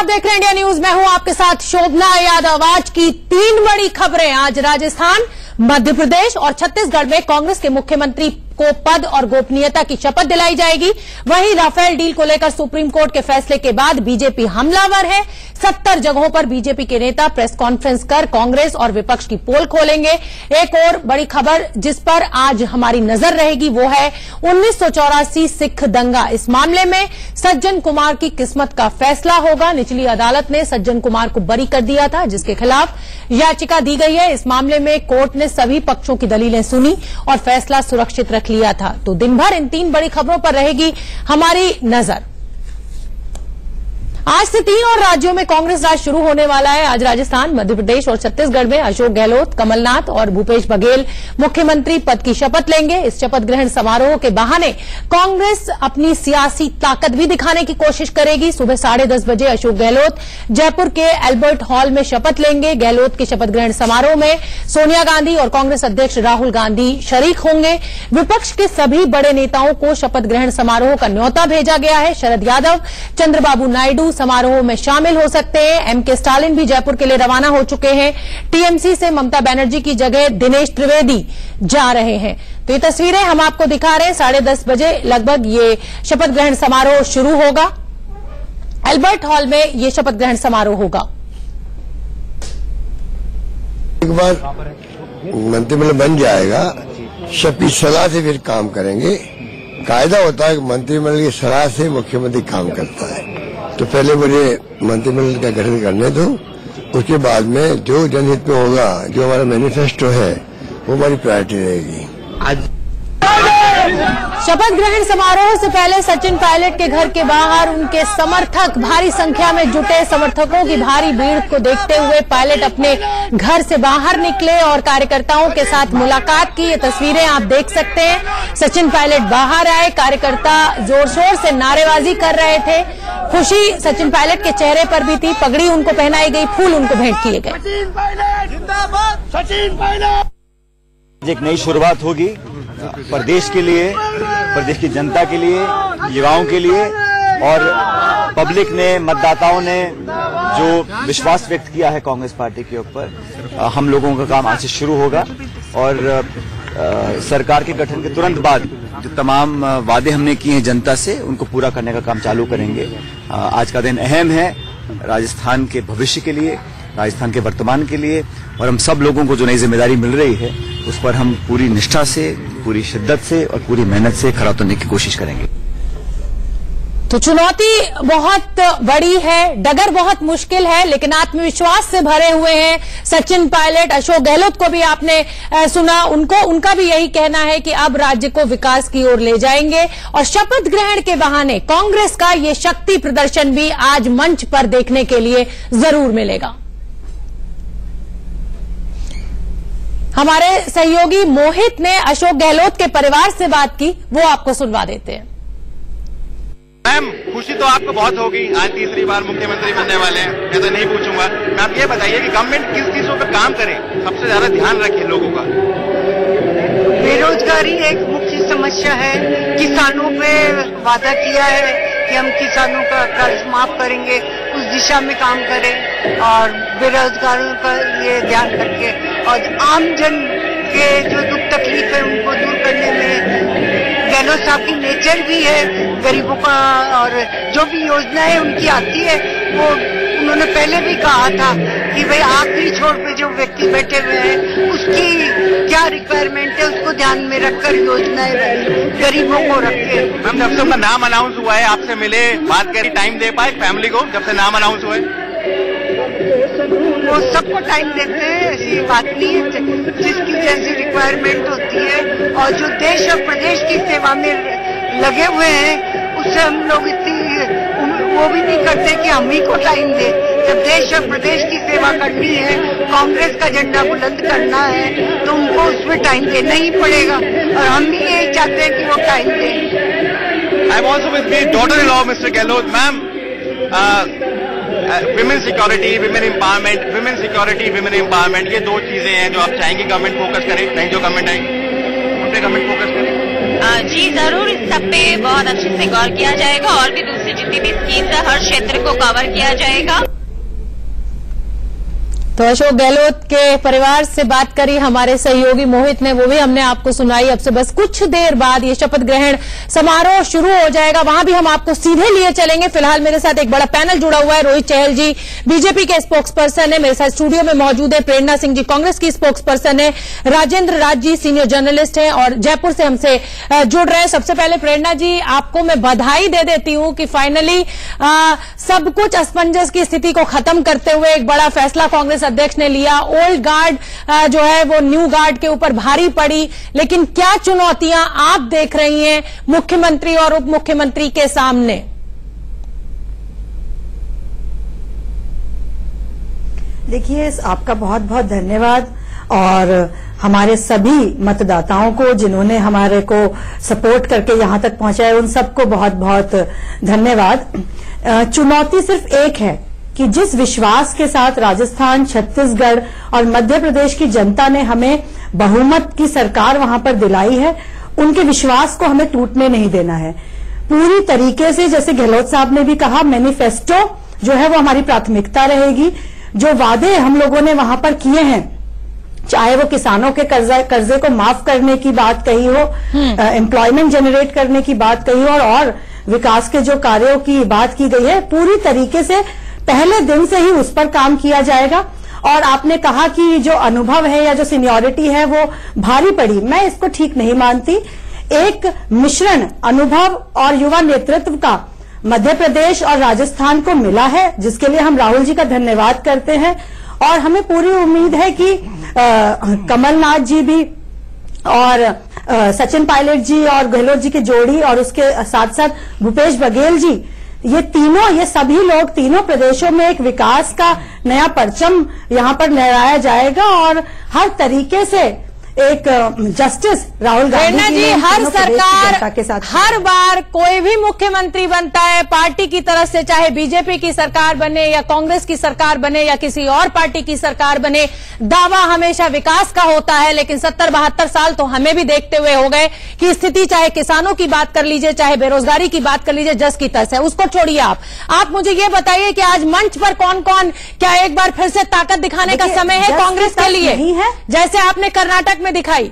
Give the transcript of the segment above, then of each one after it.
आप देख रहे हैं इंडिया न्यूज। मैं हूं आपके साथ शोभना यादव। आज की 3 बड़ी खबरें। आज राजस्थान, मध्य प्रदेश और छत्तीसगढ़ में कांग्रेस के मुख्यमंत्री को पद और गोपनीयता की शपथ दिलाई जाएगी। वहीं राफेल डील को लेकर सुप्रीम कोर्ट के फैसले के बाद बीजेपी हमलावर है। 70 जगहों पर बीजेपी के नेता प्रेस कॉन्फ्रेंस कर कांग्रेस और विपक्ष की पोल खोलेंगे। एक और बड़ी खबर जिस पर आज हमारी नजर रहेगी वो है 1984 सिख दंगा। इस मामले में सज्जन कुमार की किस्मत का फैसला होगा। निचली अदालत ने सज्जन कुमार को बरी कर दिया था, जिसके खिलाफ याचिका दी गई है। इस मामले में कोर्ट ने सभी पक्षों की दलीलें सुनी और फैसला सुरक्षित रख लिया था। तो दिन भर इन 3 बड़ी खबरों पर रहेगी हमारी नजर। आज से 3 और राज्यों में कांग्रेस राज शुरू होने वाला है। आज राजस्थान, मध्य प्रदेश और छत्तीसगढ़ में अशोक गहलोत, कमलनाथ और भूपेश बघेल मुख्यमंत्री पद की शपथ लेंगे। इस शपथ ग्रहण समारोह के बहाने कांग्रेस अपनी सियासी ताकत भी दिखाने की कोशिश करेगी। सुबह 10:30 बजे अशोक गहलोत जयपुर के एल्बर्ट हॉल में शपथ लेंगे। गहलोत के शपथ ग्रहण समारोह में सोनिया गांधी और कांग्रेस अध्यक्ष राहुल गांधी शरीक होंगे। विपक्ष के सभी बड़े नेताओं को शपथ ग्रहण समारोह का न्योता भेजा गया है। शरद यादव, चंद्रबाबू नायडू समारोह में शामिल हो सकते हैं। एमके स्टालिन भी जयपुर के लिए रवाना हो चुके हैं। टीएमसी से ममता बनर्जी की जगह दिनेश त्रिवेदी जा रहे हैं। तो ये तस्वीरें हम आपको दिखा रहे हैं। 10:30 बजे लगभग ये शपथ ग्रहण समारोह शुरू होगा। एल्बर्ट हॉल में ये शपथ ग्रहण समारोह होगा। एक बार मंत्रिमंडल बन जाएगा, सबकी सलाह से फिर काम करेंगे। कायदा होता है कि मंत्रिमंडल की सलाह से मुख्यमंत्री काम करता है। तो पहले मुझे मंत्रिमंडल का गठन करने दो, उसके बाद में जो जनहित में होगा, जो हमारा मैनिफेस्टो है, वो हमारी प्रायोरिटी रहेगी। शपथ ग्रहण समारोह से पहले सचिन पायलट के घर के बाहर उनके समर्थक भारी संख्या में जुटे। समर्थकों की भारी भीड़ को देखते हुए पायलट अपने घर से बाहर निकले और कार्यकर्ताओं के साथ मुलाकात की। ये तस्वीरें आप देख सकते हैं। सचिन पायलट बाहर आए, कार्यकर्ता जोर शोर से नारेबाजी कर रहे थे। खुशी सचिन पायलट के चेहरे पर भी थी। पगड़ी उनको पहनाई गई, फूल उनको भेंट किए गए। एक नई शुरुआत होगी प्रदेश के लिए, प्रदेश की जनता के लिए, युवाओं के लिए। और पब्लिक ने, मतदाताओं ने जो विश्वास व्यक्त किया है कांग्रेस पार्टी के ऊपर, हम लोगों का काम आज से शुरू होगा। और सरकार के गठन के तुरंत बाद जो तमाम वादे हमने किए हैं जनता से, उनको पूरा करने का काम चालू करेंगे। आज का दिन अहम है राजस्थान के भविष्य के लिए, राजस्थान के वर्तमान के लिए। और हम सब लोगों को जो नई जिम्मेदारी मिल रही है, उस पर हम पूरी निष्ठा से, पूरी शिद्दत से और पूरी मेहनत से खरा उतरने की कोशिश करेंगे। तो चुनौती बहुत बड़ी है, डगर बहुत मुश्किल है, लेकिन आत्मविश्वास से भरे हुए हैं सचिन पायलट। अशोक गहलोत को भी आपने सुना, उनका भी यही कहना है कि अब राज्य को विकास की ओर ले जाएंगे। और शपथ ग्रहण के बहाने कांग्रेस का ये शक्ति प्रदर्शन भी आज मंच पर देखने के लिए जरूर मिलेगा। हमारे सहयोगी मोहित ने अशोक गहलोत के परिवार से बात की, वो आपको सुनवा देते हैं। मैम, खुशी तो आपको बहुत होगी, आज तीसरी बार मुख्यमंत्री बनने वाले हैं। मैं तो नहीं पूछूंगा। आप ये बताइए कि गवर्नमेंट किस चीजों पर काम करे, सबसे ज्यादा ध्यान रखे लोगों का। बेरोजगारी एक मुख्य समस्या है। किसानों पे वादा किया है कि हम किसानों का कर्ज माफ करेंगे, उस दिशा में काम करें और बेरोजगारों का ये ध्यान रखे और आम जन के जो दुख तकलीफ है उनको दूर करने में गहलोत साहब की नेचर भी है। गरीबों का और जो भी योजनाएं उनकी आती है, वो उन्होंने पहले भी कहा था कि भाई आखिरी छोर पे जो व्यक्ति बैठे हुए हैं उसकी क्या रिक्वायरमेंट है, उसको ध्यान में रखकर योजनाएं गरीबों को रखे। मैम, जब से उनका नाम अनाउंस हुआ है, आपसे मिले, बात करी, टाइम दे पाए फैमिली को? जब से नाम अनाउंस हुआ है वो सबको टाइम देते हैं, ऐसी बात नहीं है। जिसकी जैसी रिक्वायरमेंट होती है और जो देश और प्रदेश की सेवा में लगे हुए हैं, उससे हम लोग इतनी वो भी नहीं करते कि हम ही को टाइम दे। जब देश और प्रदेश की सेवा करनी है, कांग्रेस का झंडा बुलंद करना है, तो उनको उसमें टाइम देना ही पड़ेगा और हम भी यही चाहते हैं कि वो टाइम दें। I am also with my daughter-in-law mister Gehlot. Ma'am, women security, women empowerment, ये 2 चीजें हैं जो आप चाहेंगे गवर्नमेंट फोकस करे, नहीं जो गवर्नमेंट आएगी उन पे गवर्नमेंट फोकस करे? जी जरूर, इस सब पे बहुत अच्छे से गौर किया जाएगा और भी दूसरी जितनी भी स्कीम्स है हर क्षेत्र को कवर किया जाएगा। तो अशोक गहलोत के परिवार से बात करी हमारे सहयोगी मोहित ने, वो भी हमने आपको सुनाई। अब से बस कुछ देर बाद ये शपथ ग्रहण समारोह शुरू हो जाएगा, वहां भी हम आपको सीधे लिए चलेंगे। फिलहाल मेरे साथ एक बड़ा पैनल जुड़ा हुआ है। रोहित चहल जी बीजेपी के स्पोक्स पर्सन है, मेरे साथ स्टूडियो में मौजूद है। प्रेरणा सिंह जी कांग्रेस की स्पोक्स पर्सन है, राजेंद्र राज जी सीनियर जर्नलिस्ट हैं और जयपुर से हमसे जुड़ रहे हैं। सबसे पहले प्रेरणा जी, आपको मैं बधाई दे देती हूं कि फाइनली सब कुछ असमंजस की स्थिति को खत्म करते हुए एक बड़ा फैसला कांग्रेस अध्यक्ष ने लिया। ओल्ड गार्ड जो है वो न्यू गार्ड के ऊपर भारी पड़ी, लेकिन क्या चुनौतियां आप देख रही हैं मुख्यमंत्री और उप मुख्यमंत्री के सामने? देखिए, आपका बहुत बहुत धन्यवाद और हमारे सभी मतदाताओं को जिन्होंने हमारे को सपोर्ट करके यहां तक पहुंचाया, उन सबको बहुत बहुत धन्यवाद। चुनौती सिर्फ एक है कि जिस विश्वास के साथ राजस्थान, छत्तीसगढ़ और मध्य प्रदेश की जनता ने हमें बहुमत की सरकार वहां पर दिलाई है, उनके विश्वास को हमें टूटने नहीं देना है। पूरी तरीके से, जैसे गहलोत साहब ने भी कहा, मैनिफेस्टो जो है वो हमारी प्राथमिकता रहेगी। जो वादे हम लोगों ने वहां पर किए हैं, चाहे वो किसानों के कर्जे को माफ करने की बात कही हो, एम्प्लॉयमेंट जनरेट करने की बात कही हो और विकास के जो कार्यों की बात की गई है, पूरी तरीके से पहले दिन से ही उस पर काम किया जाएगा। और आपने कहा कि जो अनुभव है या जो सीनियरिटी है वो भारी पड़ी, मैं इसको ठीक नहीं मानती। एक मिश्रण अनुभव और युवा नेतृत्व का मध्य प्रदेश और राजस्थान को मिला है, जिसके लिए हम राहुल जी का धन्यवाद करते हैं। और हमें पूरी उम्मीद है कि कमलनाथ जी भी और सचिन पायलट जी और गहलोत जी की जोड़ी और उसके साथ साथ भूपेश बघेल जी, ये सभी लोग तीनों प्रदेशों में एक विकास का नया परचम यहां पर लहराया जाएगा और हर तरीके से एक जस्टिस राहुल गांधी जी, हर सरकार के साथ हर बार कोई भी मुख्यमंत्री बनता है पार्टी की तरफ से, चाहे बीजेपी की सरकार बने या कांग्रेस की सरकार बने या किसी और पार्टी की सरकार बने, दावा हमेशा विकास का होता है। लेकिन 70-72 साल तो हमें भी देखते हुए हो गए कि स्थिति, चाहे किसानों की बात कर लीजिए, चाहे बेरोजगारी की बात कर लीजिए, जस की तस है। उसको छोड़िए, आप मुझे ये बताइए कि आज मंच पर कौन कौन, क्या एक बार फिर से ताकत दिखाने का समय है कांग्रेस के लिए, जैसे आपने कर्नाटक में दिखाई?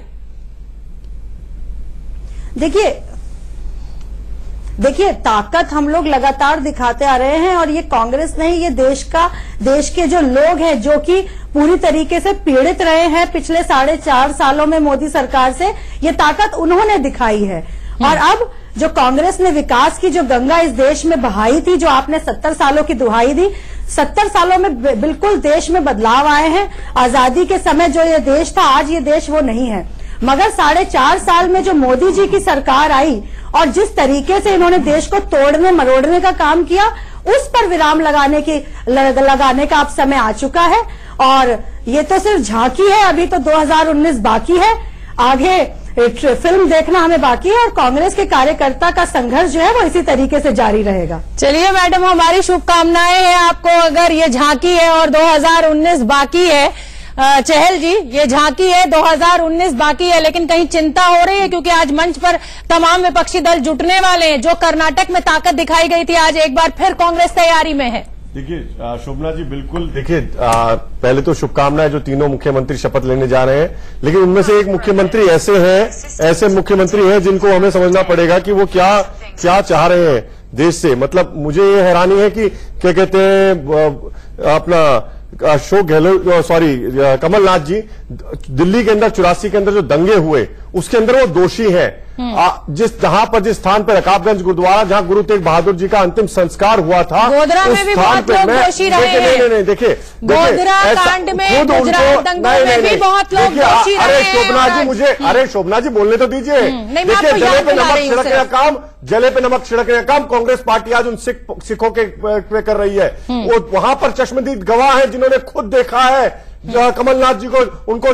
देखिए, ताकत हम लोग लगातार दिखाते आ रहे हैं और ये कांग्रेस नहीं, ये देश के जो लोग हैं जो कि पूरी तरीके से पीड़ित रहे हैं पिछले 4.5 सालों में मोदी सरकार से, ये ताकत उन्होंने दिखाई है। और अब जो कांग्रेस ने विकास की जो गंगा इस देश में बहाई थी, जो आपने 70 सालों की दुहाई दी, 70 सालों में बिल्कुल देश में बदलाव आए हैं। आजादी के समय जो ये देश था, आज ये देश वो नहीं है। मगर 4.5 साल में जो मोदी जी की सरकार आई और जिस तरीके से इन्होंने देश को तोड़ने मरोड़ने का काम किया, उस पर विराम लगाने का अब समय आ चुका है। और ये तो सिर्फ झांकी है, अभी तो 2019 बाकी है, आगे फिल्म देखना हमें बाकी है और कांग्रेस के कार्यकर्ता का संघर्ष जो है वो इसी तरीके से जारी रहेगा। चलिए मैडम, हमारी शुभकामनाएं हैं आपको। अगर ये झांकी है और 2019 बाकी है, चहल जी, ये झांकी है, 2019 बाकी है, लेकिन कहीं चिंता हो रही है? क्योंकि आज मंच पर तमाम विपक्षी दल जुटने वाले हैं। जो कर्नाटक में ताकत दिखाई गई थी, आज एक बार फिर कांग्रेस तैयारी में है। देखिए शोभना जी, बिल्कुल। देखिए, पहले तो शुभकामनाएं जो तीनों मुख्यमंत्री शपथ लेने जा रहे हैं, लेकिन उनमें से एक मुख्यमंत्री ऐसे मुख्यमंत्री हैं जिनको हमें समझना पड़ेगा कि वो क्या चाह रहे हैं देश से। मतलब मुझे ये हैरानी है कि क्या कहते हैं अपना अशोक गहलोत, कमलनाथ जी, दिल्ली के अंदर 84 के अंदर जो दंगे हुए उसके अंदर वो दोषी हैं। जिस स्थान पर रकाबगंज गुरुद्वारा, जहां गुरु तेग बहादुर जी का अंतिम संस्कार हुआ था, गोधरा में भी बहुत लोग दोषी रहे हैं। नहीं, देखिए, गोधरा कांड में, गुजरात दंगों में भी बहुत लोग दोषी रहे हैं। शोभना जी बोलने तो दीजिए। देखिए, जले पे नमक छिड़कने का काम कांग्रेस पार्टी आज उन सिखों के पे कर रही है। वो वहां पर चश्मदीद गवाह है जिन्होंने खुद देखा है कमलनाथ जी को, उनको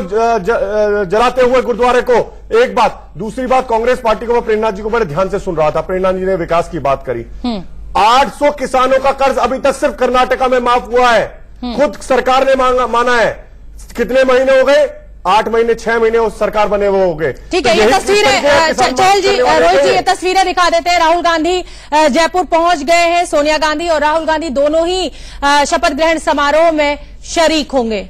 जलाते हुए गुरुद्वारे को। एक बात, दूसरी बात, कांग्रेस पार्टी को मैं प्रेरणा जी को बड़े ध्यान से सुन रहा था। प्रेरणा जी ने विकास की बात करी। 800 किसानों का कर्ज अभी तक सिर्फ कर्नाटका में माफ हुआ है, खुद सरकार ने माना है। कितने महीने हो गए? 8 महीने 6 महीने उस सरकार बने हुए हो गए। ठीक है, ये तस्वीरें चहल जी, रोहित जी, ये तस्वीरें दिखा देते हैं। राहुल गांधी जयपुर पहुंच गए हैं। सोनिया गांधी और राहुल गांधी दोनों ही शपथ ग्रहण समारोह में शरीक होंगे।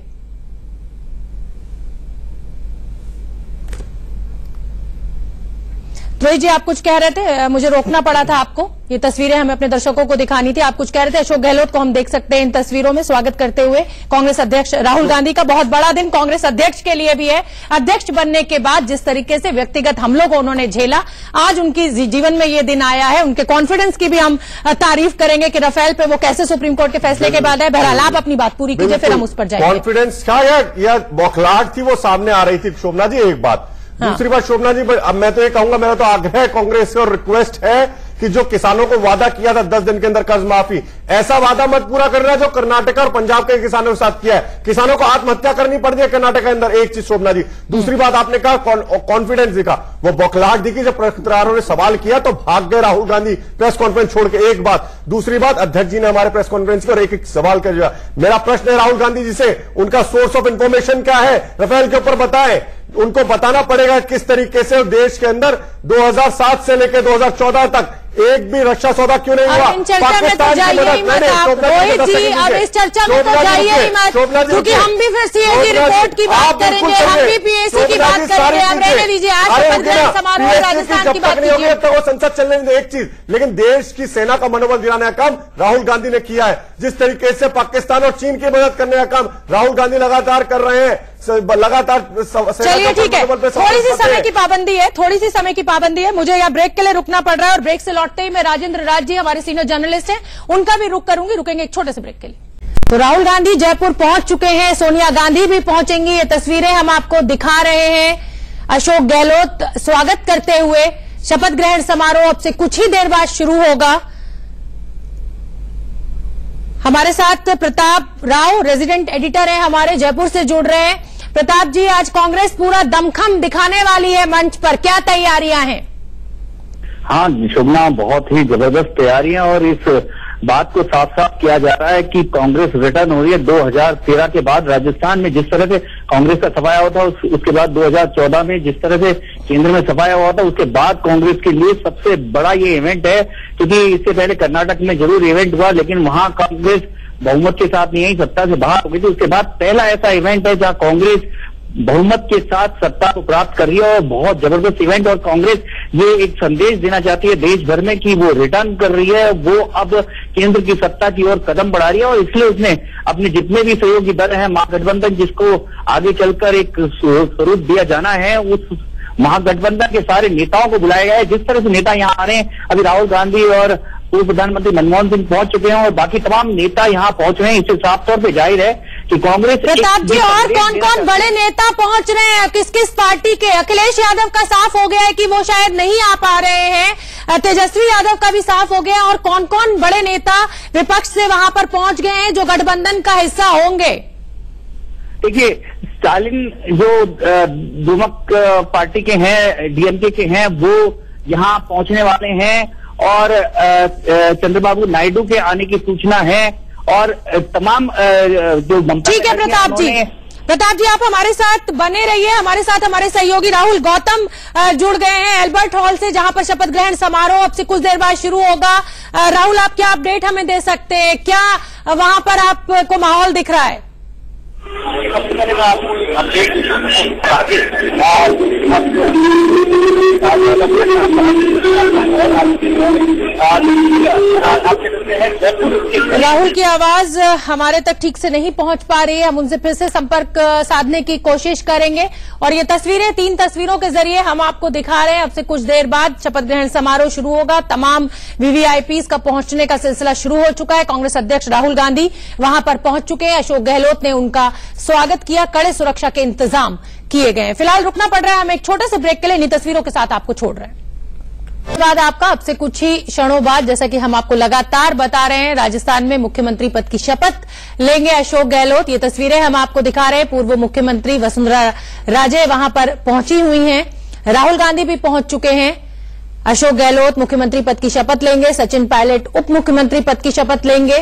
रोहित जी, आप कुछ कह रहे थे, मुझे रोकना पड़ा था आपको। ये तस्वीरें हमें अपने दर्शकों को दिखानी थी। आप कुछ कह रहे थे। अशोक गहलोत को हम देख सकते हैं इन तस्वीरों में स्वागत करते हुए कांग्रेस अध्यक्ष राहुल गांधी का। बहुत बड़ा दिन कांग्रेस अध्यक्ष के लिए भी है। अध्यक्ष बनने के बाद जिस तरीके से व्यक्तिगत हमलों को उन्होंने झेला, आज उनकी जीवन में ये दिन आया है। उनके कॉन्फिडेंस की भी हम तारीफ करेंगे कि राफेल पे वो कैसे सुप्रीम कोर्ट के फैसले के बाद है। बहरहाल आप अपनी बात पूरी कीजिए, फिर हम उस पर जाएंगे। कॉन्फिडेंस क्या या बौखलाहट थी, वो सामने आ रही थी शोभना जी, एक बात। दूसरी बात शोभना जी, अब मैं तो ये कहूंगा, मेरा तो आग्रह है कांग्रेस से और रिक्वेस्ट है कि जो किसानों को वादा किया था 10 दिन के अंदर कर्ज माफी, ऐसा वादा मत पूरा करना जो कर्नाटक और पंजाब के किसानों के साथ किया है। किसानों को आत्महत्या करनी पड़ रही है कर्नाटक के अंदर, एक चीज शोभना जी। दूसरी बात आपने कहा कॉन्फिडेंस दिखा, वो बौखलाहट दिखी जब पत्रकारों ने सवाल किया तो भाग गए राहुल गांधी प्रेस कॉन्फ्रेंस छोड़ के, एक बात। दूसरी बात, अध्यक्ष जी ने हमारे प्रेस कॉन्फ्रेंस की और एक एक सवाल कर दिया। मेरा प्रश्न है राहुल गांधी जी से, उनका सोर्स ऑफ इंफॉर्मेशन क्या है राफेल के ऊपर बताएं। उनको बताना पड़ेगा किस तरीके से देश के अंदर 2007 से लेकर 2014 तक एक भी रक्षा सौदा क्यों नहीं हुआ। पाकिस्तान की मदद रोहित जी, अब इस चर्चा में तो जाइए ही मत, क्योंकि हम भी फिर सीएजी रिपोर्ट की बात करेंगे, हम भी पीएसी की बात करेंगे। अब रहने दीजिए, आज शपथ ग्रहण समारोह राजस्थान की बात कीजिए। तो वो संसद चलने में एक चीज, लेकिन देश की सेना का मनोबल दिलाने का काम राहुल गांधी ने किया है। जिस तरीके से पाकिस्तान और चीन की मदद करने का काम राहुल गांधी लगातार कर रहे हैं, लगातार। चलिए ठीक है, थोड़ी सी समय की पाबंदी है, थोड़ी सी समय की पाबंदी है। मुझे यहाँ ब्रेक के लिए रुकना पड़ रहा है और ब्रेक से लौटते ही मैं राजेंद्र राज जी, हमारे सीनियर जर्नलिस्ट हैं, उनका भी रुक करूंगी। रुकेंगे एक छोटे से ब्रेक के लिए। तो राहुल गांधी जयपुर पहुंच चुके हैं, सोनिया गांधी भी पहुंचेंगी। ये तस्वीरें हम आपको दिखा रहे हैं। अशोक गहलोत स्वागत करते हुए। शपथ ग्रहण समारोह अब से कुछ ही देर बाद शुरू होगा। हमारे साथ प्रताप राव, रेजिडेंट एडिटर हैं हमारे, जयपुर से जुड़ रहे हैं। प्रताप जी, आज कांग्रेस पूरा दमखम दिखाने वाली है मंच पर, क्या तैयारियां हैं? हाँ शोभना, बहुत ही जबरदस्त तैयारियां, और इस बात को साफ साफ किया जा रहा है कि कांग्रेस रिटर्न हो रही है। 2013 के बाद राजस्थान में जिस तरह से कांग्रेस का सफाया हुआ था, उसके बाद 2014 में जिस तरह से केंद्र में सफाया हुआ था, उसके बाद कांग्रेस के लिए सबसे बड़ा ये इवेंट है। क्योंकि इससे पहले कर्नाटक में जरूर इवेंट हुआ, लेकिन वहां कांग्रेस बहुमत के साथ नहीं आई, सत्ता से बाहर हो गई थी। उसके बाद पहला ऐसा इवेंट है जहां कांग्रेस बहुमत के साथ सत्ता को प्राप्त कर रही है, और बहुत जबरदस्त इवेंट। और कांग्रेस ये एक संदेश देना चाहती है देश भर में कि वो रिटर्न कर रही है, वो अब केंद्र की सत्ता की ओर कदम बढ़ा रही है। और इसलिए उसने अपने जितने भी सहयोगी दल हैं, महागठबंधन जिसको आगे चलकर एक स्वरूप दिया जाना है, उस महागठबंधन के सारे नेताओं को बुलाया गया है। जिस तरह से नेता यहाँ आ रहे हैं, अभी राहुल गांधी और पूर्व प्रधानमंत्री मनमोहन सिंह पहुंच चुके हैं और बाकी तमाम नेता यहाँ पहुंच रहे हैं, इससे साफ तौर पे जाहिर है कि कांग्रेस। प्रताप जी, और कौन कौन बड़े नेता पहुंच रहे हैं, किस किस पार्टी के? अखिलेश यादव का साफ हो गया है कि वो शायद नहीं आ पा रहे हैं, तेजस्वी यादव का भी साफ हो गया, और कौन कौन बड़े नेता विपक्ष से वहां पर पहुंच गए हैं जो गठबंधन का हिस्सा होंगे? देखिए, स्टालिन जो द्विमुख पार्टी के हैं, डीएमके के हैं, वो यहाँ पहुंचने वाले हैं, और चंद्रबाबू नायडू के आने की सूचना है, और तमाम जो ठीक है प्रताप जी, आप हमारे साथ बने रहिए। हमारे साथ हमारे सहयोगी राहुल गौतम जुड़ गए हैं एल्बर्ट हॉल से, जहां पर शपथ ग्रहण समारोह अब से कुछ देर बाद शुरू होगा। राहुल, आप क्या अपडेट हमें दे सकते हैं? क्या वहां पर आपको माहौल दिख रहा है? सबसे पहले मैं आपको अपडेट राहुल की आवाज हमारे तक ठीक से नहीं पहुंच पा रही है, हम उनसे फिर से संपर्क साधने की कोशिश करेंगे। और ये तस्वीरें, 3 तस्वीरों के जरिए हम आपको दिखा रहे हैं। अब से कुछ देर बाद शपथ ग्रहण समारोह शुरू होगा। तमाम वीवीआईपीज का पहुंचने का सिलसिला शुरू हो चुका है। कांग्रेस अध्यक्ष राहुल गांधी वहां पर पहुंच चुके हैं। अशोक गहलोत ने उनका स्वागत किया, कड़े सुरक्षा के इंतजाम किए गए हैं। फिलहाल रुकना पड़ रहा है, हम एक छोटे से ब्रेक के लिए इन्हीं तस्वीरों के साथ आपको छोड़ रहे हैं। बाद आपका अब से कुछ ही क्षणों बाद, जैसा कि हम आपको लगातार बता रहे हैं, राजस्थान में मुख्यमंत्री पद की शपथ लेंगे अशोक गहलोत। ये तस्वीरें हम आपको दिखा रहे हैं। पूर्व मुख्यमंत्री वसुंधरा राजे वहां पर पहुंची हुई हैं। राहुल गांधी भी पहुंच चुके हैं। अशोक गहलोत मुख्यमंत्री पद की शपथ लेंगे, सचिन पायलट उप मुख्यमंत्री पद की शपथ लेंगे,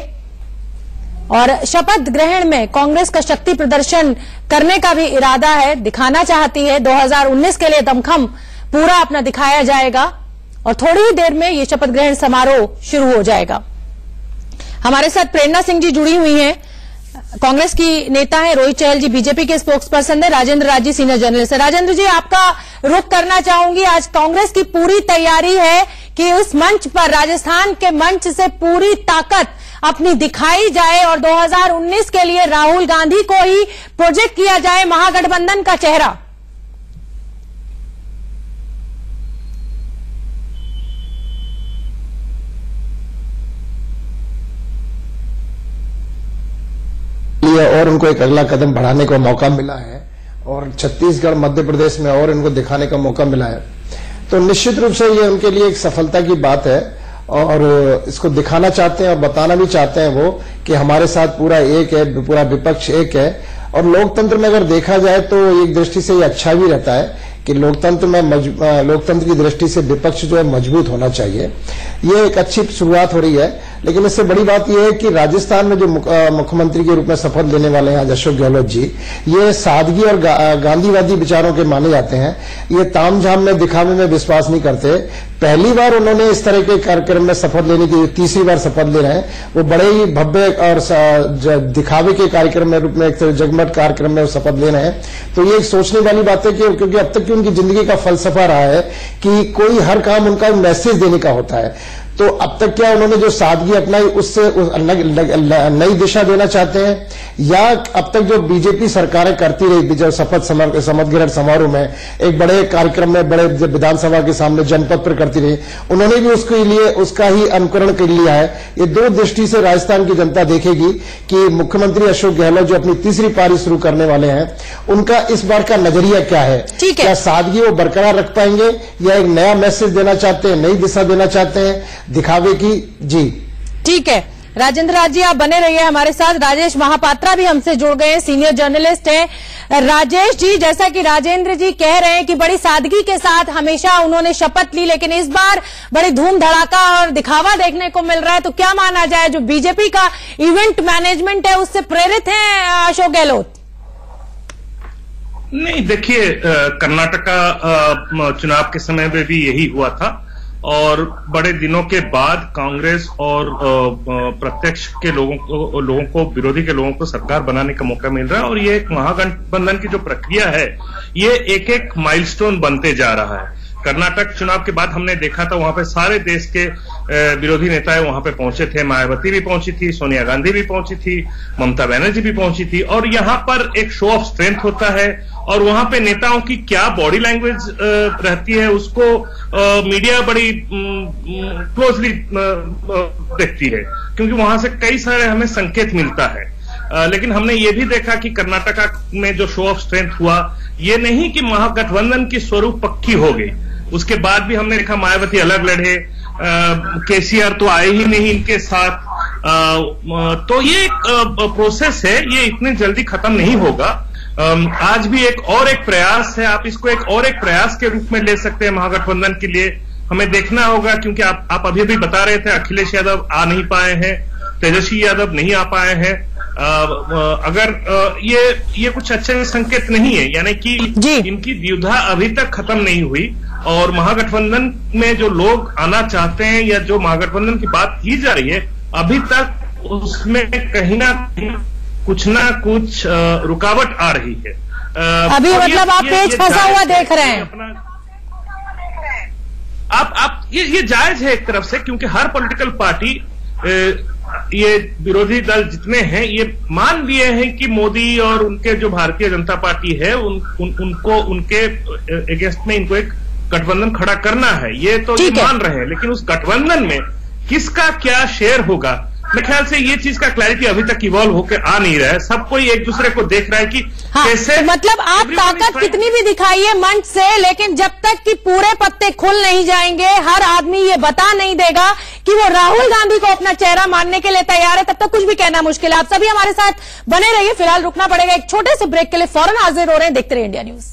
और शपथ ग्रहण में कांग्रेस का शक्ति प्रदर्शन करने का भी इरादा है, दिखाना चाहती है। 2019 के लिए दमखम पूरा अपना दिखाया जाएगा और थोड़ी ही देर में ये शपथ ग्रहण समारोह शुरू हो जाएगा। हमारे साथ प्रेरणा सिंह जी जुड़ी हुई हैं, कांग्रेस की नेता है। रोहित चहल जी बीजेपी के स्पोक्स पर्सन है। राजेंद्र राज जी सीनियर जर्नलिस्ट है। राजेंद्र जी, आपका रुख करना चाहूंगी, आज कांग्रेस की पूरी तैयारी है कि उस मंच पर, राजस्थान के मंच से पूरी ताकत अपनी दिखाई जाए और 2019 के लिए राहुल गांधी को ही प्रोजेक्ट किया जाए महागठबंधन का चेहरा। और उनको एक अगला कदम बढ़ाने का मौका मिला है और छत्तीसगढ़, मध्य प्रदेश में और इनको दिखाने का मौका मिला है, तो निश्चित रूप से ये उनके लिए एक सफलता की बात है और इसको दिखाना चाहते हैं और बताना भी चाहते हैं वो कि हमारे साथ पूरा एक है, पूरा विपक्ष एक है। और लोकतंत्र में अगर देखा जाए तो एक दृष्टि से ये अच्छा भी रहता है कि लोकतंत्र की दृष्टि से विपक्ष जो है मजबूत होना चाहिए। ये एक अच्छी शुरुआत हो रही है। लेकिन इससे बड़ी बात यह है कि राजस्थान में जो मुख्यमंत्री के रूप में शपथ लेने वाले हैं आज अशोक गहलोत जी, ये सादगी और गांधीवादी विचारों के माने जाते हैं। ये तामझाम में, दिखावे में विश्वास नहीं करते। पहली बार उन्होंने इस तरह के कार्यक्रम में शपथ लेने की, तीसरी बार शपथ ले रहे हैं, वो बड़े ही भव्य और दिखावे के कार्यक्रम में रूप में, एक जगमग कार्यक्रम में शपथ ले रहे हैं। तो ये एक सोचने वाली बात है कि क्योंकि अब तक की उनकी जिंदगी का फलसफा रहा है कि कोई हर काम उनका मैसेज देने का होता है। तो अब तक क्या उन्होंने जो सादगी अपनाई उससे नई दिशा देना चाहते हैं, या अब तक जो बीजेपी सरकारें करती रही, जो शपथ ग्रहण समारोह में एक बड़े कार्यक्रम में, बड़े विधानसभा के सामने जनपद पर करती रही, उन्होंने भी उसके लिए उसका ही अनुकरण कर लिया है। ये दो दृष्टि से राजस्थान की जनता देखेगी कि मुख्यमंत्री अशोक गहलोत जो अपनी तीसरी पारी शुरू करने वाले हैं, उनका इस बार का नजरिया क्या है। क्या सादगी वो बरकरार रख पाएंगे या एक नया मैसेज देना चाहते हैं, नई दिशा देना चाहते हैं दिखावे की। जी ठीक है, राजेंद्र राज जी आप बने रहिए हमारे साथ। राजेश महापात्रा भी हमसे जुड़ गए, सीनियर जर्नलिस्ट हैं। राजेश जी, जैसा कि राजेंद्र जी कह रहे हैं कि बड़ी सादगी के साथ हमेशा उन्होंने शपथ ली, लेकिन इस बार बड़ी धूम धड़ाका और दिखावा देखने को मिल रहा है, तो क्या माना जाए, जो बीजेपी का इवेंट मैनेजमेंट है उससे प्रेरित है अशोक गहलोत? नहीं, देखिए, कर्नाटका चुनाव के समय में भी यही हुआ था और बड़े दिनों के बाद कांग्रेस और प्रत्यक्ष के लोगों को, विरोधी के लोगों को सरकार बनाने का मौका मिल रहा है। और ये एक महागठबंधन की जो प्रक्रिया है, ये एक एक माइलस्टोन बनते जा रहा है। कर्नाटक चुनाव के बाद हमने देखा था वहां पे सारे देश के विरोधी नेता वहां पे पहुंचे थे। मायावती भी पहुंची थी, सोनिया गांधी भी पहुंची थी, ममता बनर्जी भी पहुंची थी। और यहां पर एक शो ऑफ स्ट्रेंथ होता है और वहां पे नेताओं की क्या बॉडी लैंग्वेज रहती है उसको मीडिया बड़ी क्लोजली देखती है, क्योंकि वहां से कई सारे हमें संकेत मिलता है। लेकिन हमने ये भी देखा कि कर्नाटका में जो शो ऑफ स्ट्रेंथ हुआ, ये नहीं कि महागठबंधन की स्वरूप पक्की हो गई। उसके बाद भी हमने देखा मायावती अलग लड़े, केसीआर तो आए ही नहीं इनके साथ। तो ये एक प्रोसेस है, ये इतनी जल्दी खत्म नहीं होगा। आज भी एक प्रयास है, आप इसको एक प्रयास के रूप में ले सकते हैं महागठबंधन के लिए। हमें देखना होगा, क्योंकि आप अभी भी बता रहे थे अखिलेश यादव आ नहीं पाए हैं, तेजस्वी यादव नहीं आ पाए हैं। अगर ये कुछ अच्छे संकेत नहीं है, यानी कि इनकी द्विधा अभी तक खत्म नहीं हुई और महागठबंधन में जो लोग आना चाहते हैं या जो महागठबंधन की बात की जा रही है, अभी तक उसमें कहीं ना कुछ रुकावट आ रही है। अभी मतलब आप पेच फंसा हुआ देख रहे हैं। ये जायज है एक तरफ से, क्योंकि हर पॉलिटिकल पार्टी, ये विरोधी दल जितने हैं, ये मान लिए हैं कि मोदी और उनके जो भारतीय जनता पार्टी है उनको उनके अगेंस्ट में इनको एक गठबंधन खड़ा करना है। ये तो ये मान रहे हैं, लेकिन उस गठबंधन में किसका क्या शेयर होगा, मेरे ख्याल से ये चीज का क्लैरिटी अभी तक इवॉल्व होकर आ नहीं रहा है। सब कोई एक दूसरे को देख रहा है कि कैसे, मतलब आप ताकत कितनी भी दिखाइए मंच से, लेकिन जब तक कि पूरे पत्ते खुल नहीं जाएंगे, हर आदमी ये बता नहीं देगा कि वो राहुल गांधी को अपना चेहरा मानने के लिए तैयार है, तब तक कुछ भी कहना मुश्किल है। आप सभी हमारे साथ बने रहिए। फिलहाल रुकना पड़ेगा एक छोटे से ब्रेक के लिए, फौरन हाजिर हो रहे हैं। देखते रहिए इंडिया न्यूज।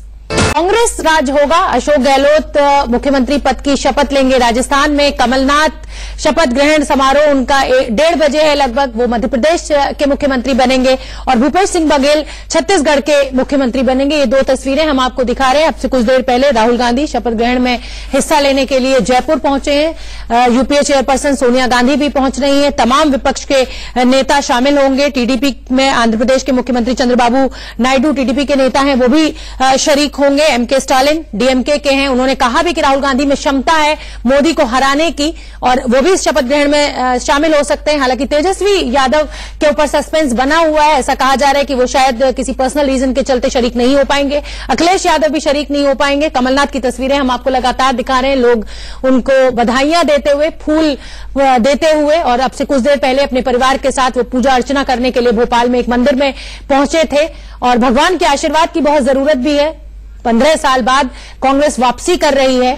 कांग्रेस राज होगा। अशोक गहलोत मुख्यमंत्री पद की शपथ लेंगे। राजस्थान में कमलनाथ शपथ ग्रहण समारोह उनका 1:30 बजे है लगभग। वो मध्य प्रदेश के मुख्यमंत्री बनेंगे और भूपेश सिंह बघेल छत्तीसगढ़ के मुख्यमंत्री बनेंगे। ये दो तस्वीरें हम आपको दिखा रहे हैं। अब से कुछ देर पहले राहुल गांधी शपथ ग्रहण में हिस्सा लेने के लिए जयपुर पहुंचे हैं। यूपीए चेयरपर्सन सोनिया गांधी भी पहुंच रही हैं। तमाम विपक्ष के नेता शामिल होंगे। टीडीपी में आंध्र प्रदेश के मुख्यमंत्री चंद्रबाबू नायडू टीडीपी के नेता हैं, वो भी शरीक होंगे। एमके स्टालिन डीएमके के हैं। उन्होंने कहा भी कि राहुल गांधी में क्षमता है मोदी को हराने की और वो भी इस शपथ ग्रहण में शामिल हो सकते हैं। हालांकि तेजस्वी यादव के ऊपर सस्पेंस बना हुआ है। ऐसा कहा जा रहा है कि वो शायद किसी पर्सनल रीजन के चलते शरीक नहीं हो पाएंगे। अखिलेश यादव भी शरीक नहीं हो पाएंगे। कमलनाथ की तस्वीरें हम आपको लगातार दिखा रहे हैं। लोग उनको बधाइयां देते हुए, फूल देते हुए और अब से कुछ देर पहले अपने परिवार के साथ वो पूजा अर्चना करने के लिए भोपाल में एक मंदिर में पहुंचे थे और भगवान के आशीर्वाद की बहुत जरूरत भी है। 15 साल बाद कांग्रेस वापसी कर रही है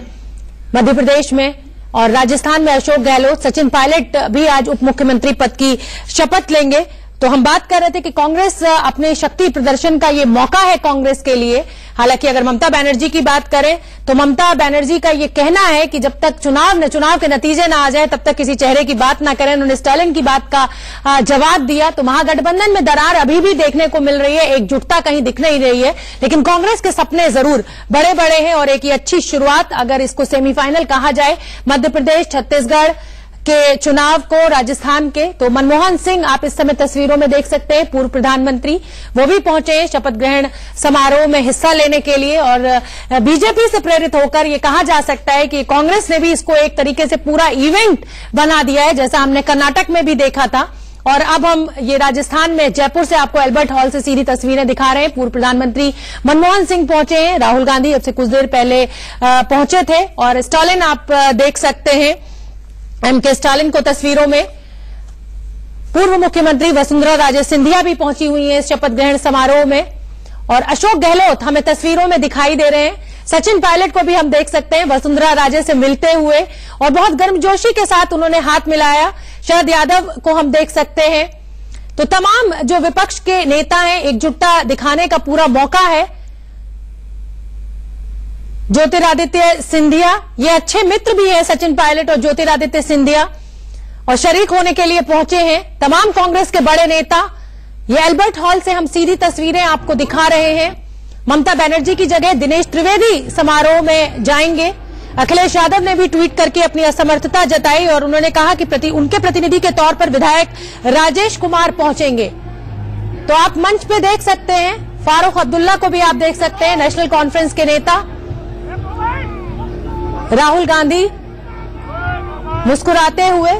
मध्य प्रदेश में और राजस्थान में अशोक गहलोत, सचिन पायलट भी आज उप मुख्यमंत्री पद की शपथ लेंगे। तो हम बात कर रहे थे कि कांग्रेस अपने शक्ति प्रदर्शन का ये मौका है कांग्रेस के लिए। हालांकि अगर ममता बनर्जी की बात करें तो ममता बनर्जी का ये कहना है कि जब तक चुनाव के नतीजे ना आ जाए तब तक किसी चेहरे की बात ना करें। उन्होंने स्टालिन की बात का जवाब दिया। तो महागठबंधन में दरार अभी भी देखने को मिल रही है, एकजुटता कहीं दिख नहीं रही है, लेकिन कांग्रेस के सपने जरूर बड़े बड़े हैं और एक अच्छी शुरुआत अगर इसको सेमीफाइनल कहा जाए मध्य प्रदेश, छत्तीसगढ़ के चुनाव को, राजस्थान के, तो मनमोहन सिंह आप इस समय तस्वीरों में देख सकते हैं, पूर्व प्रधानमंत्री, वो भी पहुंचे हैं शपथ ग्रहण समारोह में हिस्सा लेने के लिए और बीजेपी से प्रेरित होकर ये कहा जा सकता है कि कांग्रेस ने भी इसको एक तरीके से पूरा इवेंट बना दिया है, जैसा हमने कर्नाटक में भी देखा था। और अब हम ये राजस्थान में जयपुर से आपको एल्बर्ट हॉल से सीधी तस्वीरें दिखा रहे हैं। पूर्व प्रधानमंत्री मनमोहन सिंह पहुंचे हैं। राहुल गांधी अब से कुछ देर पहले पहुंचे थे और स्टालिन आप देख सकते हैं, एमके स्टालिन को तस्वीरों में। पूर्व मुख्यमंत्री वसुंधरा राजे सिंधिया भी पहुंची हुई हैं इस शपथ ग्रहण समारोह में और अशोक गहलोत हमें तस्वीरों में दिखाई दे रहे हैं। सचिन पायलट को भी हम देख सकते हैं वसुंधरा राजे से मिलते हुए और बहुत गर्मजोशी के साथ उन्होंने हाथ मिलाया। शरद यादव को हम देख सकते हैं। तो तमाम जो विपक्ष के नेता हैं, एकजुटता दिखाने का पूरा मौका है। ज्योतिरादित्य सिंधिया, ये अच्छे मित्र भी हैं सचिन पायलट और ज्योतिरादित्य सिंधिया, और शरीक होने के लिए पहुंचे हैं तमाम कांग्रेस के बड़े नेता। ये एल्बर्ट हॉल से हम सीधी तस्वीरें आपको दिखा रहे हैं। ममता बनर्जी की जगह दिनेश त्रिवेदी समारोह में जाएंगे। अखिलेश यादव ने भी ट्वीट करके अपनी असमर्थता जताई और उन्होंने कहा कि उनके प्रतिनिधि के तौर पर विधायक राजेश कुमार पहुंचेंगे। तो आप मंच पे देख सकते हैं फारूक अब्दुल्ला को भी आप देख सकते हैं, नेशनल कॉन्फ्रेंस के नेता। राहुल गांधी मुस्कुराते हुए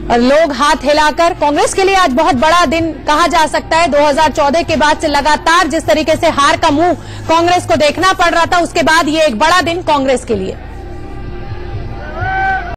और लोग हाथ हिलाकर। कांग्रेस के लिए आज बहुत बड़ा दिन कहा जा सकता है। 2014 के बाद से लगातार जिस तरीके से हार का मुंह कांग्रेस को देखना पड़ रहा था, उसके बाद ये एक बड़ा दिन कांग्रेस के लिए।